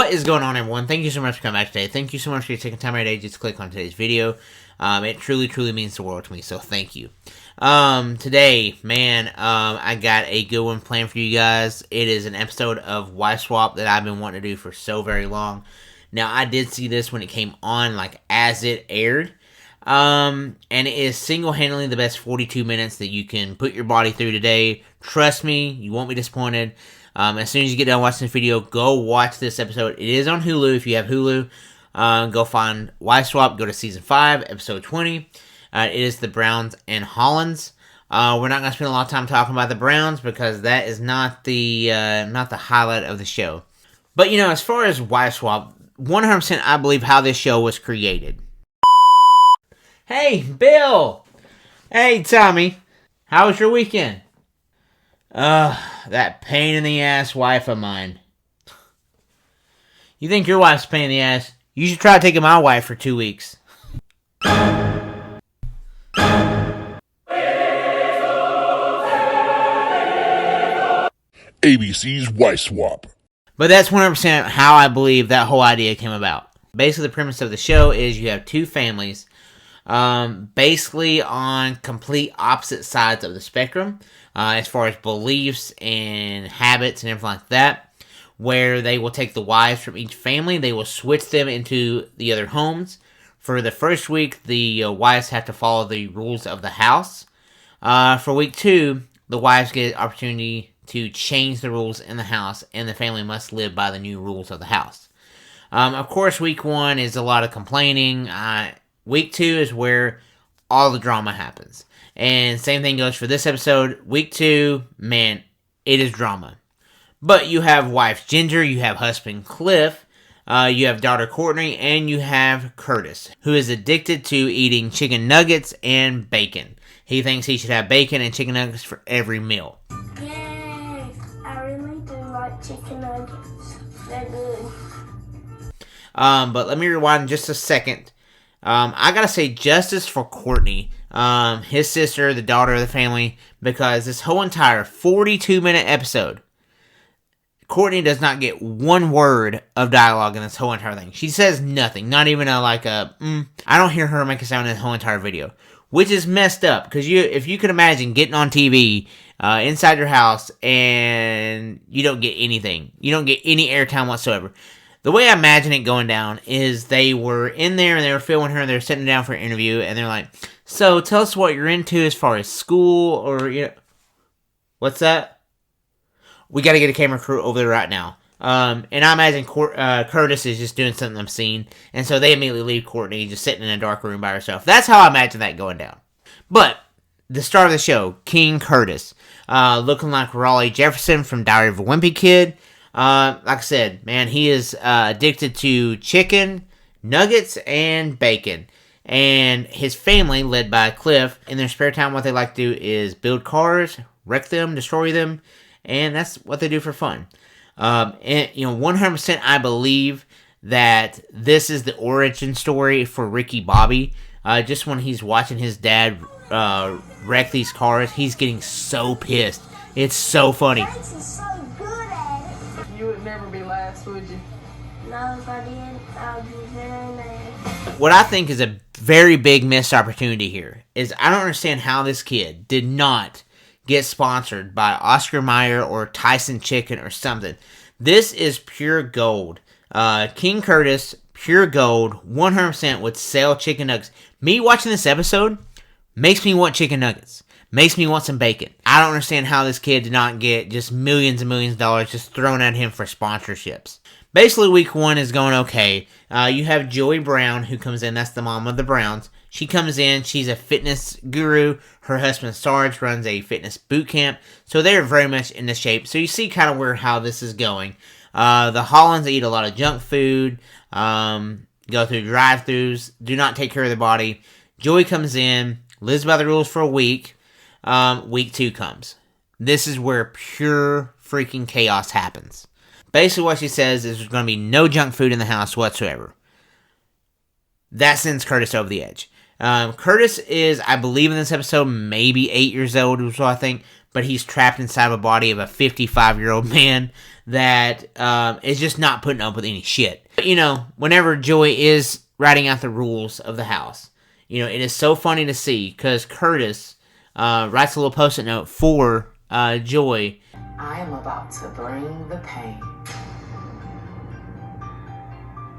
What is going on, everyone? Thank you so much for coming back today. Thank you so much for taking time out of your day just to click on today's video. It truly, truly means the world to me, so thank you. Today, man, I got a good one planned for you guys. It is an episode of Wife Swap that I've been wanting to do for so very long. Now, I did see this when it came on, like, as it aired. And it is single-handedly the best 42 minutes that you can put your body through today. Trust me, you won't be disappointed. As soon as you get done watching this video, go watch this episode. It is on Hulu if you have Hulu. Go find Wife Swap. Go to Season 5, Episode 20. It is the Browns and Hollands. We're not going to spend a lot of time talking about the Browns because that is not the highlight of the show. But, you know, as far as Wife Swap, 100% I believe how this show was created. Hey, Bill! Hey, Tommy. How was your weekend? That pain in the ass wife of mine. You think your wife's a pain in the ass? You should try taking my wife for 2 weeks. ABC's Wife Swap. But that's 100% how I believe that whole idea came about. Basically, the premise of the show is you have two families, basically on complete opposite sides of the spectrum, as far as beliefs and habits and everything like that, where they will take the wives from each family, they will switch them into the other homes. For the first week, the wives have to follow the rules of the house. For week 2, the wives get an opportunity to change the rules in the house, and the family must live by the new rules of the house. Of course, week 1 is a lot of complaining. Week 2 is where all the drama happens. And same thing goes for this episode. Week 2, man, it is drama. But you have wife Ginger, you have husband Cliff, you have daughter Courtney, and you have Curtis, who is addicted to eating chicken nuggets and bacon. He thinks he should have bacon and chicken nuggets for every meal. Yay! I really do like chicken nuggets. They're good. But let me rewind just a second. I gotta say justice for Courtney, his sister, the daughter of the family, because this whole entire 42-minute episode, Courtney does not get one word of dialogue in this whole entire thing. She says nothing, not even I don't hear her make a sound in the whole entire video, which is messed up, because if you can imagine getting on TV, inside your house, and you don't get anything. You don't get any airtime whatsoever. The way I imagine it going down is they were in there and they were filming her and they were sitting down for an interview and they're like, so tell us what you're into as far as school or, you know, what's that? We got to get a camera crew over there right now. And I imagine Curtis is just doing something obscene. And so they immediately leave Courtney just sitting in a dark room by herself. That's how I imagine that going down. But the star of the show, King Curtis, looking like Raleigh Jefferson from Diary of a Wimpy Kid. Like I said, man, he is addicted to chicken, nuggets, and bacon. And his family, led by Cliff, in their spare time, what they like to do is build cars, wreck them, destroy them, and that's what they do for fun. And, you know, 100% I believe that this is the origin story for Ricky Bobby. Just when he's watching his dad wreck these cars, he's getting so pissed. It's so funny. Francis is so good at it. You would never be last, would you? No, if I did, I would be very mad. What I think is a very big missed opportunity here is I don't understand how this kid did not get sponsored by Oscar Mayer or Tyson Chicken or something. This is pure gold. King Curtis, pure gold, 100% would sell chicken nuggets. Me watching this episode makes me want chicken nuggets. Makes me want some bacon. I don't understand how this kid did not get just millions and millions of dollars just thrown at him for sponsorships. Basically, week 1 is going okay. You have Joey Brown, who comes in. That's the mom of the Browns. She comes in. She's a fitness guru. Her husband, Sarge, runs a fitness boot camp. So they're very much into shape. So you see kind of how this is going. The Hollands eat a lot of junk food. Go through drive-thrus. Do not take care of their body. Joey comes in. Lives by the rules for a week. Week 2 comes. This is where pure freaking chaos happens. Basically what she says is there's going to be no junk food in the house whatsoever. That sends Curtis over the edge. Curtis is, I believe in this episode, maybe 8 years old, is what I think. but he's trapped inside a body of a 55-year-old man that is just not putting up with any shit. But, whenever Joey is writing out the rules of the house, it is so funny to see because Curtis writes a little post-it note for Joy. I am about to bring the pain.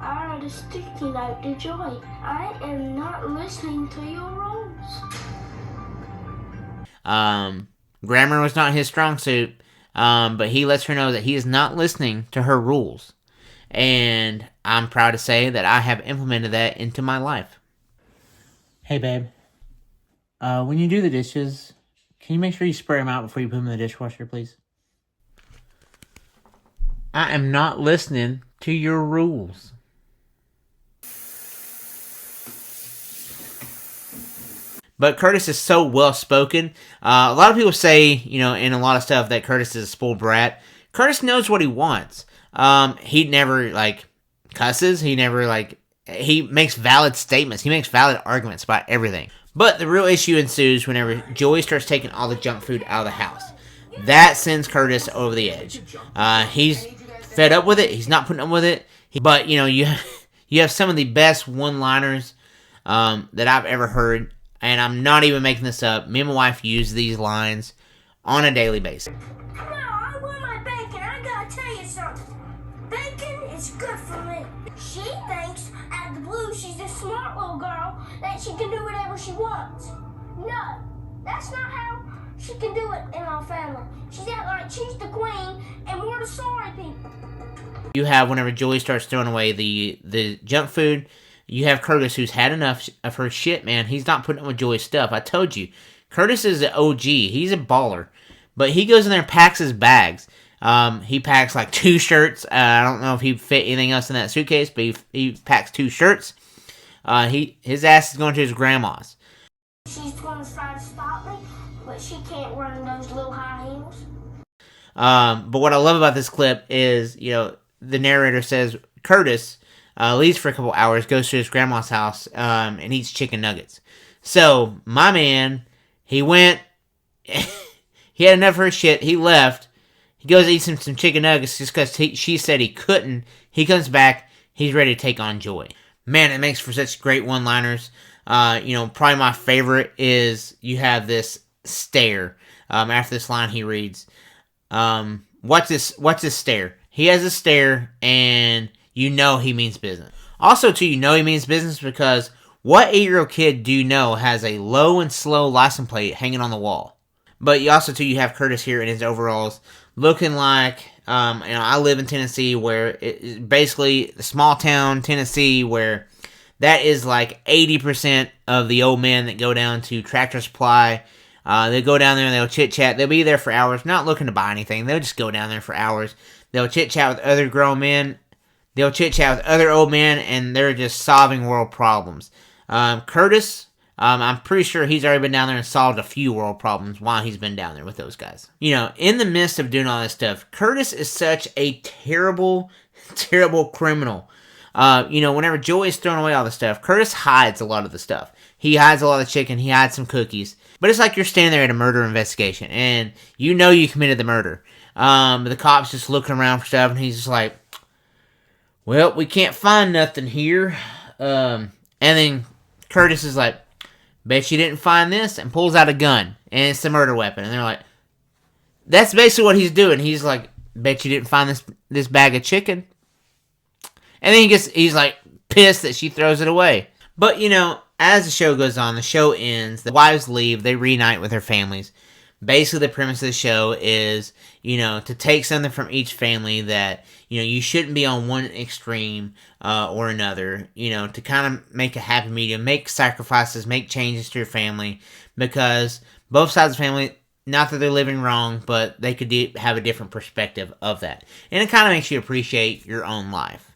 I wrote a sticky note to Joy. I am not listening to your rules. Grammar was not his strong suit, but he lets her know that he is not listening to her rules. And I'm proud to say that I have implemented that into my life. Hey, babe. When you do the dishes, can you make sure you spray them out before you put them in the dishwasher, please? I am not listening to your rules. But Curtis is so well-spoken. A lot of people say, in a lot of stuff that Curtis is a spoiled brat. Curtis knows what he wants. He never, cusses. He never, he makes valid statements. He makes valid arguments about everything. But the real issue ensues whenever Joey starts taking all the junk food out of the house. That sends Curtis over the edge. He's fed up with it. He's not putting up with it. But, you have some of the best one-liners that I've ever heard. And I'm not even making this up. Me and my wife use these lines on a daily basis. No, I want my bacon. I gotta tell you something. Bacon is good for me. She thinks, out of the blue, she's a smart little girl, that she can do whatever she wants. No, that's not how she can do it in our family. She's act like she's the queen, and we're the sorry people. You have, whenever Joey starts throwing away the junk food, you have Curtis, who's had enough of her shit, man. He's not putting up with Joey's stuff. I told you. Curtis is an OG. He's a baller. But he goes in there and packs his bags. He packs 2 shirts. I don't know if he fit anything else in that suitcase, but he packs 2 shirts. His ass is going to his grandma's. She's going to try to stop me, but she can't run in those little high heels. But what I love about this clip is, the narrator says Curtis leaves for a couple hours, goes to his grandma's house, and eats chicken nuggets. So, my man, he went, he had enough of her shit, he left, he goes to eat some chicken nuggets just because she said he couldn't. He comes back, he's ready to take on Joy. Man, it makes for such great one-liners. Probably my favorite is you have this stare. After this line he reads, what's this stare? He has a stare, and he means business. Also, too, he means business because what 8-year-old kid do you know has a low and slow license plate hanging on the wall? But you also, too, you have Curtis here in his overalls looking like, I live in Tennessee where it's basically a small town Tennessee where that is 80% of the old men that go down to Tractor Supply. They go down there and they'll chit-chat. They'll be there for hours, not looking to buy anything. They'll just go down there for hours. They'll chit-chat with other grown men. They'll chit-chat with other old men, and they're just solving world problems. Curtis, I'm pretty sure he's already been down there and solved a few world problems while he's been down there with those guys. In the midst of doing all this stuff, Curtis is such a terrible, terrible criminal. Whenever Joey's throwing away all the stuff, Curtis hides a lot of the stuff. He hides a lot of the chicken. He hides some cookies. But it's like you're standing there at a murder investigation, and you committed the murder. The cop's just looking around for stuff, and he's just like, well, we can't find nothing here. And then Curtis is like, bet you didn't find this, and pulls out a gun, and it's a murder weapon. And they're like, that's basically what he's doing. He's like, bet you didn't find this bag of chicken. And then he's like pissed that she throws it away. But, as the show goes on, the show ends, the wives leave, they reunite with their families. Basically, the premise of the show is, to take something from each family that, you shouldn't be on one extreme or another, to kind of make a happy medium, make sacrifices, make changes to your family, because both sides of the family, not that they're living wrong, but they could have a different perspective of that. And it kind of makes you appreciate your own life.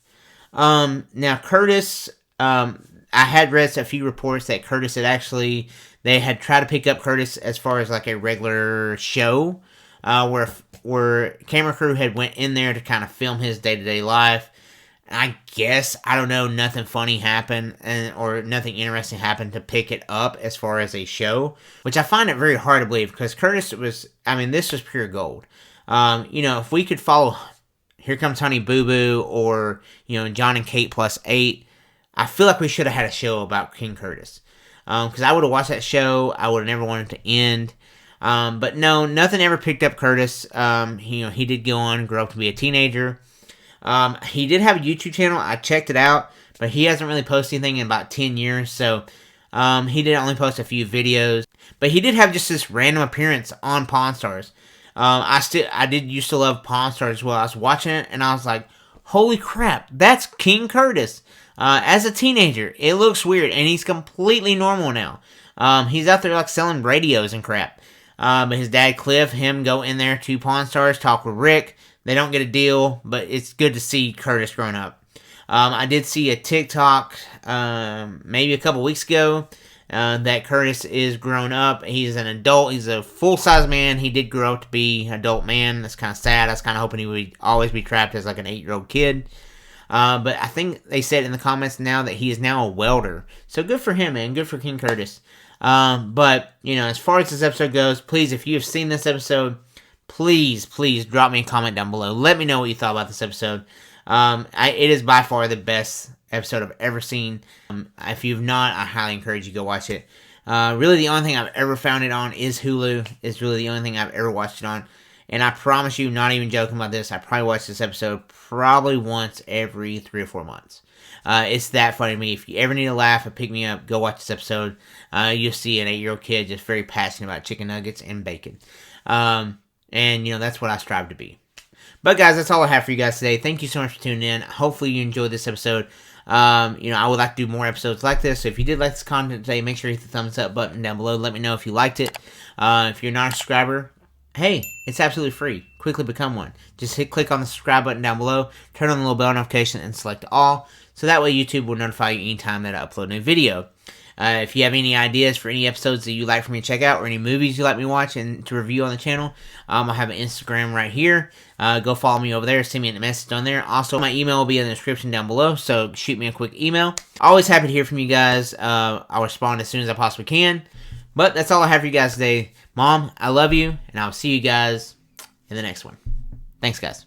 Now, Curtis, I had read a few reports that Curtis they had tried to pick up Curtis as far as a regular show, where camera crew had went in there to kind of film his day-to-day life. I guess, I don't know, nothing funny happened or nothing interesting happened to pick it up as far as a show, which I find it very hard to believe because Curtis was, I mean, this was pure gold. If we could follow Here Comes Honey Boo Boo or, John and Kate plus 8, I feel like we should have had a show about King Curtis. Because I would have watched that show, I would have never wanted it to end. But no, nothing ever picked up Curtis. He did go on, grow up to be a teenager. He did have a YouTube channel. I checked it out, but he hasn't really posted anything in about 10 years. So, he did only post a few videos, but he did have just this random appearance on Pawn Stars. I did used to love Pawn Stars as well. I was watching it and I was like, holy crap, that's King Curtis. As a teenager, it looks weird and he's completely normal now. He's out there like selling radios and crap. But his dad Cliff, him go in there to Pawn Stars, talk with Rick. They don't get a deal, but it's good to see Curtis growing up. I did see a TikTok maybe a couple weeks ago that Curtis is grown up. He's an adult. He's a full-size man. He did grow up to be an adult man. That's kind of sad. I was kind of hoping he would always be trapped as like an 8-year-old kid. But I think they said in the comments now that he is now a welder. So good for him, man. Good for King Curtis. But, as far as this episode goes, please, if you have seen this episode, please drop me a comment down below. Let me know what you thought about this episode. It is by far the best episode I've ever seen. If you've not, I highly encourage you to go watch it. Really, the only thing I've ever found it on is Hulu. It's really the only thing I've ever watched it on. And I promise you, not even joking about this, I probably watch this episode probably once every 3 or 4 months. It's that funny to me. If you ever need a laugh or pick me up, go watch this episode. You'll see an 8-year-old kid just very passionate about chicken nuggets and bacon. And that's what I strive to be. But guys, that's all I have for you guys today. Thank you so much for tuning in. Hopefully you enjoyed this episode. I would like to do more episodes like this. So if you did like this content today, make sure you hit the thumbs up button down below. Let me know if you liked it. If you're not a subscriber, hey, it's absolutely free. Quickly become one. Just click on the subscribe button down below, turn on the little bell notification, and select all. So that way YouTube will notify you anytime that I upload a new video. If you have any ideas for any episodes that you'd like for me to check out or any movies you'd like me to watch and to review on the channel, I'll have an Instagram right here. Go follow me over there. Send me a message on there. Also, my email will be in the description down below, so shoot me a quick email. Always happy to hear from you guys. I'll respond as soon as I possibly can. But that's all I have for you guys today. Mom, I love you, and I'll see you guys in the next one. Thanks, guys.